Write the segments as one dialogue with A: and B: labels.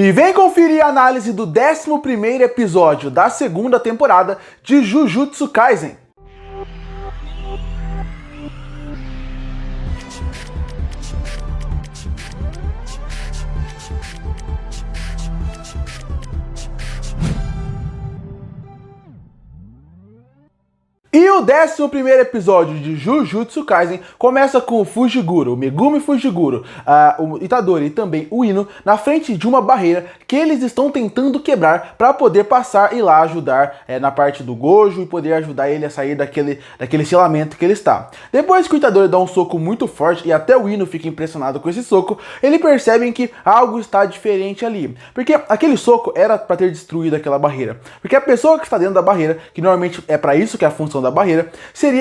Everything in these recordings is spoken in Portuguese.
A: E vem conferir a análise do 11º episódio da segunda temporada de Jujutsu Kaisen. E o 11º episódio de Jujutsu Kaisen começa com o Fujiguro, o Megumi Fujiguro, o Itadori e também o Ino na frente de uma barreira que eles estão tentando quebrar para poder passar e lá ajudar na parte do Gojo e poder ajudar ele a sair daquele selamento que ele está. Depois que o Itadori dá um soco muito forte e até o Ino fica impressionado com esse soco, eles percebem que algo está diferente ali, porque aquele soco era para ter destruído aquela barreira, porque a pessoa que está dentro da barreira, que normalmente é para isso que é a função da barreira,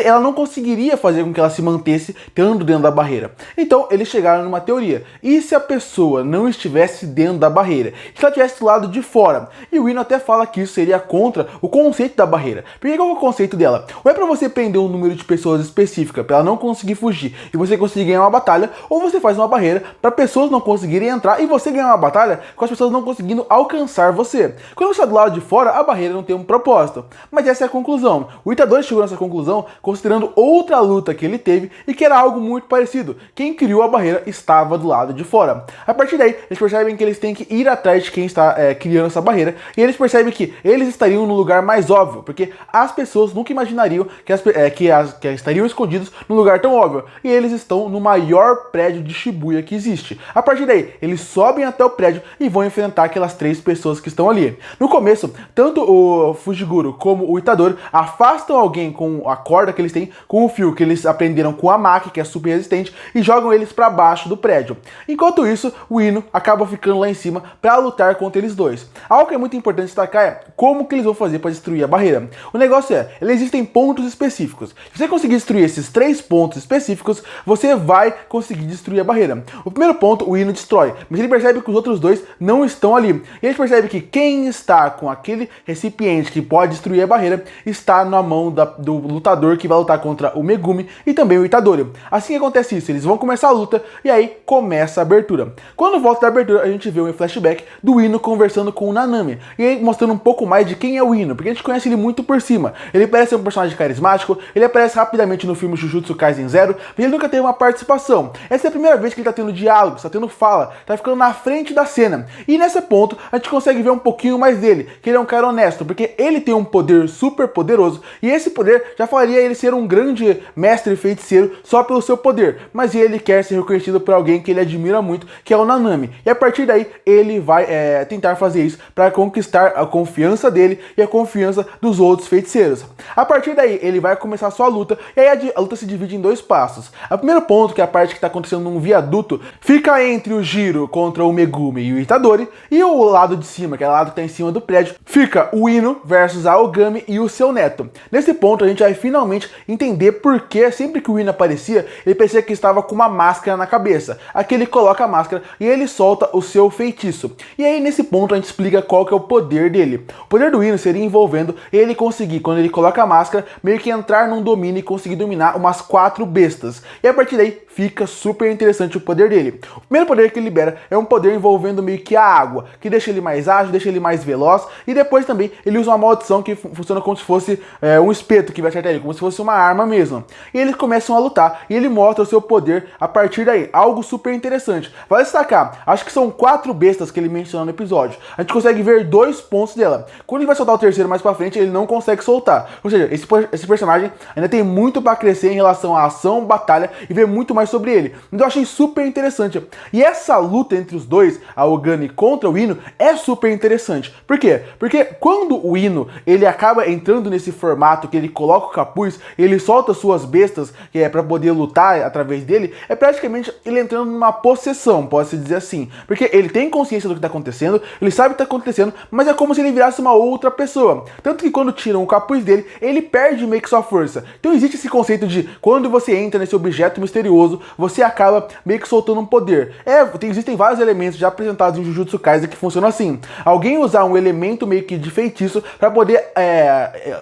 A: ela não conseguiria fazer com que ela se mantesse estando dentro da barreira. Então eles chegaram numa teoria: e se a pessoa não estivesse dentro da barreira, se ela estivesse do lado de fora? E o Ino até fala que isso seria contra o conceito da barreira. Porque qual é o conceito dela? Ou é para você prender um número de pessoas específica para ela não conseguir fugir e você conseguir ganhar uma batalha, ou você faz uma barreira para pessoas não conseguirem entrar e você ganhar uma batalha com as pessoas não conseguindo alcançar você. Quando você está do lado de fora, a barreira não tem um propósito. Mas essa é a conclusão. O Itadori chegou nessa conclusão considerando outra luta que ele teve e que era algo muito parecido. Quem criou a barreira estava do lado de fora. A partir daí, eles percebem que eles têm que ir atrás de quem está criando essa barreira, e eles percebem que eles estariam no lugar mais óbvio, porque as pessoas nunca imaginariam que estariam escondidos num lugar tão óbvio, e eles estão no maior prédio de Shibuya que existe. A partir daí, eles sobem até o prédio e vão enfrentar aquelas 3 pessoas que estão ali. No começo, tanto o Fujiguro como o Itadori afastam alguém com a corda que eles têm, com o fio que eles aprenderam com a Maki, que é super resistente, e jogam eles para baixo do prédio. Enquanto isso, o Ino acaba ficando lá em cima para lutar contra eles dois. Algo que é muito importante destacar é como que eles vão fazer para destruir a barreira. O negócio é, existem pontos específicos. Se você conseguir destruir esses 3 pontos específicos, você vai conseguir destruir a barreira. O primeiro ponto o Ino destrói, mas ele percebe que os outros 2 não estão ali. E ele percebe que quem está com aquele recipiente que pode destruir a barreira está na mão do lutador que vai lutar contra o Megumi e também o Itadori. Assim que acontece isso, eles vão começar a luta e aí começa a abertura. Quando volta da abertura, a gente vê um flashback do Ino conversando com o Nanami, e aí mostrando um pouco mais de quem é o Ino, porque a gente conhece ele muito por cima. Ele parece um personagem carismático, ele aparece rapidamente no filme Jujutsu Kaisen Zero, mas ele nunca teve uma participação. Essa é a primeira vez que ele tá tendo diálogo, tá tendo fala, tá ficando na frente da cena. E nesse ponto, a gente consegue ver um pouquinho mais dele, que ele é um cara honesto, porque ele tem um poder super poderoso, e esse poder já faria ele ser um grande mestre feiticeiro só pelo seu poder, mas ele quer ser reconhecido por alguém que ele admira muito, que é o Nanami. E a partir daí, ele vai tentar fazer isso para conquistar a confiança dele e a confiança dos outros feiticeiros. A partir daí, ele vai começar a sua luta, e aí a luta se divide em 2 passos. O primeiro ponto, que é a parte que está acontecendo num viaduto, fica entre o Jiro contra o Megumi e o Itadori, e o lado de cima, que é o lado que está em cima do prédio, fica o Ino versus a Aogami e o seu neto. Nesse ponto, a gente vai finalmente entender por que sempre que o Ino aparecia, ele parecia que estava com uma máscara na cabeça. Aqui ele coloca a máscara e ele solta o seu feitiço. E aí nesse ponto a gente explica qual que é o poder dele. O poder do Ino seria envolvendo ele conseguir, quando ele coloca a máscara, meio que entrar num domínio e conseguir dominar umas 4 bestas. E a partir daí fica super interessante o poder dele. O primeiro poder que ele libera é um poder envolvendo meio que a água, que deixa ele mais ágil, deixa ele mais veloz, e depois também ele usa uma maldição que funciona como se fosse um espeto que vai acertar ele, como se fosse uma arma mesmo. E eles começam a lutar, e ele mostra o seu poder a partir daí, algo super interessante. Vale destacar, acho que são 4 bestas que ele menciona no episódio. A gente consegue ver 2 pontos dela. Quando ele vai soltar o terceiro mais pra frente, ele não consegue soltar. Ou seja, esse personagem ainda tem muito pra crescer em relação à ação, batalha, e ver muito mais sobre ele. Então eu achei super interessante. E essa luta entre os dois, a Aogami contra o Ino, é super interessante. Por quê? Porque quando o Ino, ele acaba entrando nesse formato que ele coloca o capuz, ele solta suas bestas, que é pra poder lutar através dele, é praticamente ele entrando numa possessão, pode-se dizer assim. Porque ele tem consciência do que tá acontecendo, ele sabe o que tá acontecendo, mas é como se ele virasse uma outra pessoa. Tanto que quando tiram o capuz dele, ele perde meio que sua força. Então existe esse conceito de quando você entra nesse objeto misterioso, você acaba meio que soltando um poder. Existem vários elementos já apresentados em Jujutsu Kaisen que funcionam assim. Alguém usar um elemento meio que de feitiço para poder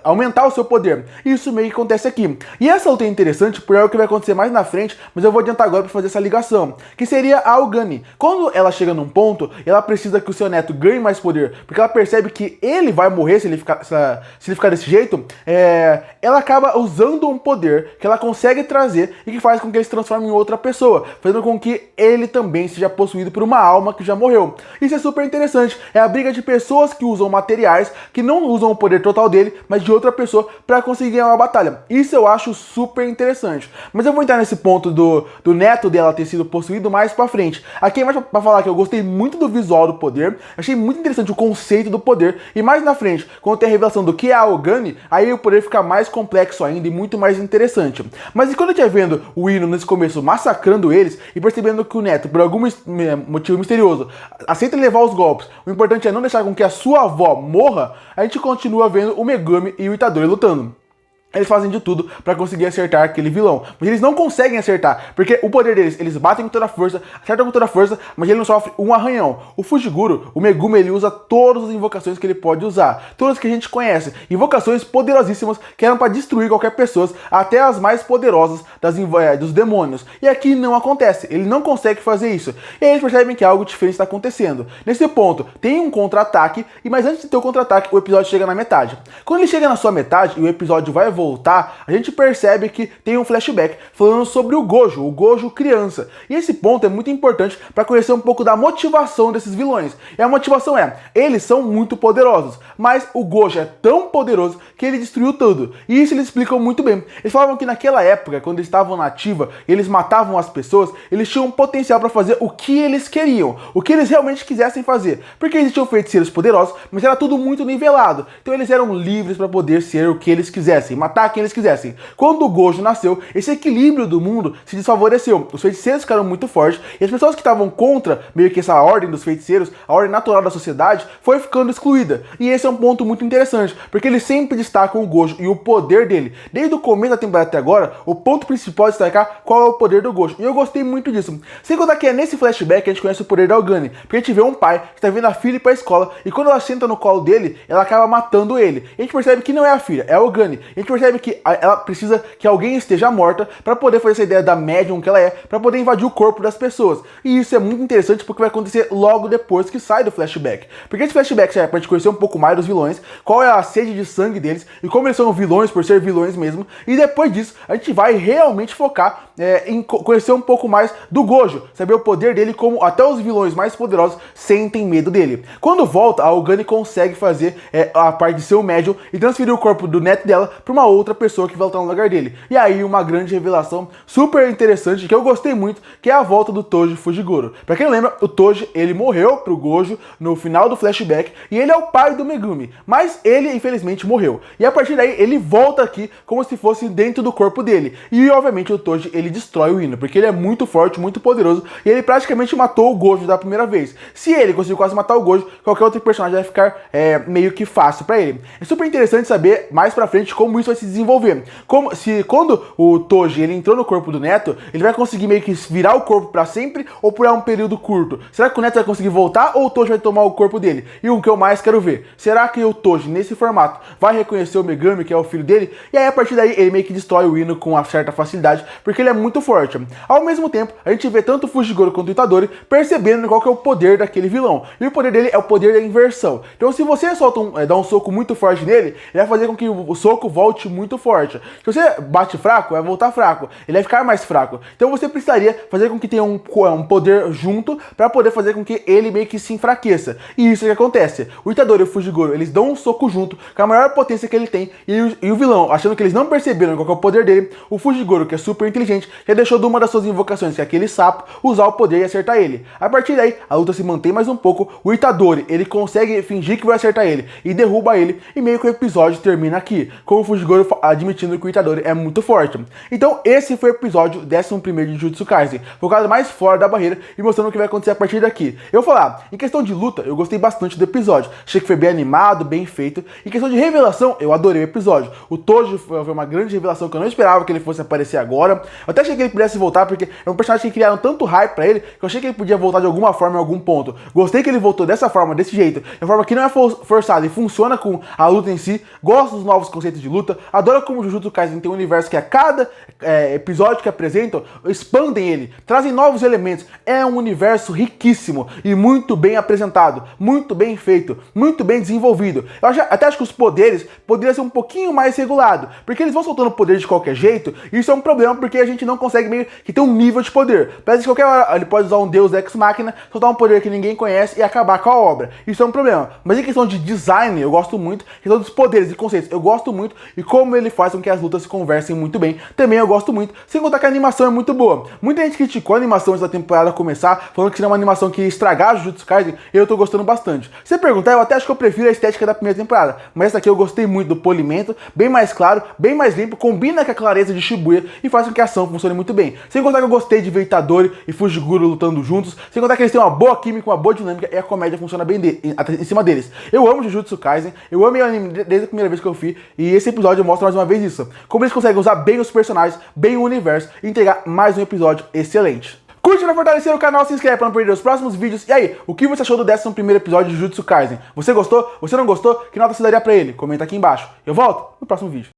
A: aumentar o seu poder. Isso meio que acontece aqui. E essa luta é interessante por algo que vai acontecer mais na frente, mas eu vou adiantar agora para fazer essa ligação, que seria a Algani. Quando ela chega num ponto, ela precisa que o seu neto ganhe mais poder, porque ela percebe que ele vai morrer se ele ficar desse jeito, ela acaba usando um poder que ela consegue trazer e que faz com que ele se transforme em outra pessoa, fazendo com que ele também seja possuído por uma alma que já morreu. Isso é super interessante, é a briga de pessoas que usam materiais, que não usam o poder total dele, mas de outra pessoa, para conseguir ganhar uma batalha. Isso eu acho super interessante. Mas eu vou entrar nesse ponto do neto dela ter sido possuído mais pra frente. Aqui é mais pra falar que eu gostei muito do visual do poder, achei muito interessante o conceito do poder, e mais na frente, quando tem a revelação do que é a Algani, aí o poder fica mais complexo ainda e muito mais interessante. Mas e quando eu tinha vendo o Ino nesse começo massacrando eles, e percebendo que o neto, por algum motivo misterioso, aceita levar os golpes, o importante é não deixar com que a sua avó morra, a gente continua vendo o Megumi e o Itadori lutando. Eles fazem de tudo pra conseguir acertar aquele vilão, mas eles não conseguem acertar, porque o poder deles, eles batem com toda a força, acertam com toda a força, mas ele não sofre um arranhão. O Fujiguro, o Megumi, ele usa todas as invocações que ele pode usar, todas que a gente conhece, invocações poderosíssimas que eram pra destruir qualquer pessoa, até as mais poderosas dos demônios. E aqui não acontece, ele não consegue fazer isso. E aí eles percebem que algo diferente está acontecendo. Nesse ponto, tem um contra-ataque, mas antes de ter o contra-ataque, o episódio chega na metade. Quando ele chega na sua metade e o episódio vai voltar, a gente percebe que tem um flashback falando sobre o Gojo criança. E esse ponto é muito importante para conhecer um pouco da motivação desses vilões. E a motivação é, eles são muito poderosos, mas o Gojo é tão poderoso que ele destruiu tudo. E isso eles explicam muito bem. Eles falavam que naquela época, quando eles estavam na ativa, eles matavam as pessoas, eles tinham um potencial para fazer o que eles queriam, o que eles realmente quisessem fazer. Porque existiam feiticeiros poderosos, mas era tudo muito nivelado. Então eles eram livres para poder ser o que eles quisessem, matar quem eles quisessem. Quando o Gojo nasceu, esse equilíbrio do mundo se desfavoreceu. Os feiticeiros ficaram muito fortes e as pessoas que estavam contra meio que essa ordem dos feiticeiros, a ordem natural da sociedade, foi ficando excluída. E esse é um ponto muito interessante, porque eles sempre destacam o Gojo e o poder dele. Desde o começo da temporada até agora, o ponto principal é destacar qual é o poder do Gojo. E eu gostei muito disso. Sem contar que é nesse flashback que a gente conhece o poder da Algani, porque a gente vê um pai que está vendo a filha ir pra escola e quando ela senta no colo dele, ela acaba matando ele. E a gente percebe que não é a filha, é a Algani. A gente percebe que ela precisa que alguém esteja morta para poder fazer essa ideia da médium que ela é, para poder invadir o corpo das pessoas. E isso é muito interessante porque vai acontecer logo depois que sai do flashback. Porque esse flashback serve pra gente conhecer um pouco mais dos vilões, qual é a sede de sangue deles e como eles são vilões por ser vilões mesmo. E depois disso, a gente vai realmente focar em conhecer um pouco mais do Gojo, saber o poder dele, como até os vilões mais poderosos sentem medo dele. Quando volta, a Algani consegue fazer a parte de ser o médium e transferir o corpo do neto dela para uma outra pessoa que vai lutar no lugar dele. E aí uma grande revelação super interessante que eu gostei muito, que é a volta do Toji Fujiguro. Pra quem não lembra, o Toji, ele morreu pro Gojo no final do flashback e ele é o pai do Megumi, mas ele infelizmente morreu. E a partir daí ele volta aqui como se fosse dentro do corpo dele. E obviamente o Toji, ele destrói o Ino, porque ele é muito forte, muito poderoso e ele praticamente matou o Gojo da primeira vez. Se ele conseguiu quase matar o Gojo, qualquer outro personagem vai ficar meio que fácil pra ele. É super interessante saber mais pra frente como isso vai se desenvolver. Quando o Toji ele entrou no corpo do neto, ele vai conseguir meio que virar o corpo pra sempre ou por um período curto? Será que o neto vai conseguir voltar ou o Toji vai tomar o corpo dele? E o que eu mais quero ver, será que o Toji nesse formato vai reconhecer o Megami, que é o filho dele? E aí a partir daí ele meio que destrói o Ino com uma certa facilidade, porque ele é muito forte. Ao mesmo tempo, a gente vê tanto o Fujiguro quanto o Itadori percebendo qual que é o poder daquele vilão. E o poder dele é o poder da inversão. Então se você dá um soco muito forte nele, ele vai fazer com que o soco volte muito forte. Se você bate fraco, vai voltar fraco. Ele vai ficar mais fraco. Então você precisaria fazer com que tenha um poder junto para poder fazer com que ele meio que se enfraqueça. E isso que acontece. O Itadori e o Fujiguro, eles dão um soco junto com a maior potência que ele tem. E o vilão, achando que eles não perceberam qual que é o poder dele, o Fujiguro, que é super inteligente, já deixou de uma das suas invocações, que é aquele sapo, usar o poder e acertar ele. A partir daí, a luta se mantém mais um pouco. O Itadori, ele consegue fingir que vai acertar ele e derruba ele. E meio que o episódio termina aqui, com o Fujiguro admitindo que o Itadori é muito forte. Então esse foi o episódio 11º de Jujutsu Kaisen, focado mais fora da barreira e mostrando o que vai acontecer a partir daqui. Eu vou falar, em questão de luta, eu gostei bastante do episódio, achei que foi bem animado, bem feito. Em questão de revelação, eu adorei o episódio. O Toji foi uma grande revelação que eu não esperava que ele fosse aparecer agora. Eu até achei que ele pudesse voltar, porque é um personagem que criaram tanto hype pra ele, que eu achei que ele podia voltar de alguma forma em algum ponto. Gostei que ele voltou dessa forma, desse jeito, de uma forma que não é forçada e funciona com a luta em si. Gosto dos novos conceitos de luta, adoro como Jujutsu Kaisen tem um universo que a cada episódio que apresentam, expandem ele, trazem novos elementos. É um universo riquíssimo e muito bem apresentado, muito bem feito, muito bem desenvolvido. Eu até acho que os poderes poderiam ser um pouquinho mais regulados, porque eles vão soltando poder de qualquer jeito, e isso é um problema porque a gente não consegue meio que ter um nível de poder. Parece que qualquer hora ele pode usar um Deus Ex Machina, soltar um poder que ninguém conhece e acabar com a obra. Isso é um problema. Mas em questão de design, eu gosto muito, em questão dos poderes e conceitos, eu gosto muito, e como ele faz com que as lutas se conversem muito bem, também eu gosto muito, sem contar que a animação é muito boa. Muita gente criticou a animação antes da temporada começar, falando que seria uma animação que ia estragar o Jujutsu Kaisen, e eu tô gostando bastante. Se você perguntar, eu até acho que eu prefiro a estética da primeira temporada, mas essa aqui eu gostei muito do polimento, bem mais claro, bem mais limpo, combina com a clareza de Shibuya e faz com que a ação funcione muito bem. Sem contar que eu gostei de ver Itadori e Fujiguro lutando juntos, sem contar que eles têm uma boa química, uma boa dinâmica, e a comédia funciona bem em cima deles. Eu amo Jujutsu Kaisen, eu amo o anime desde a primeira vez que eu vi, e esse episódio mostra mais uma vez isso. Como eles conseguem usar bem os personagens, bem o universo, e entregar mais um episódio excelente. Curte para fortalecer o canal, se inscreve para não perder os próximos vídeos. E aí, o que você achou do 11º episódio de Jujutsu Kaisen? Você gostou? Você não gostou? Que nota você daria pra ele? Comenta aqui embaixo. Eu volto no próximo vídeo.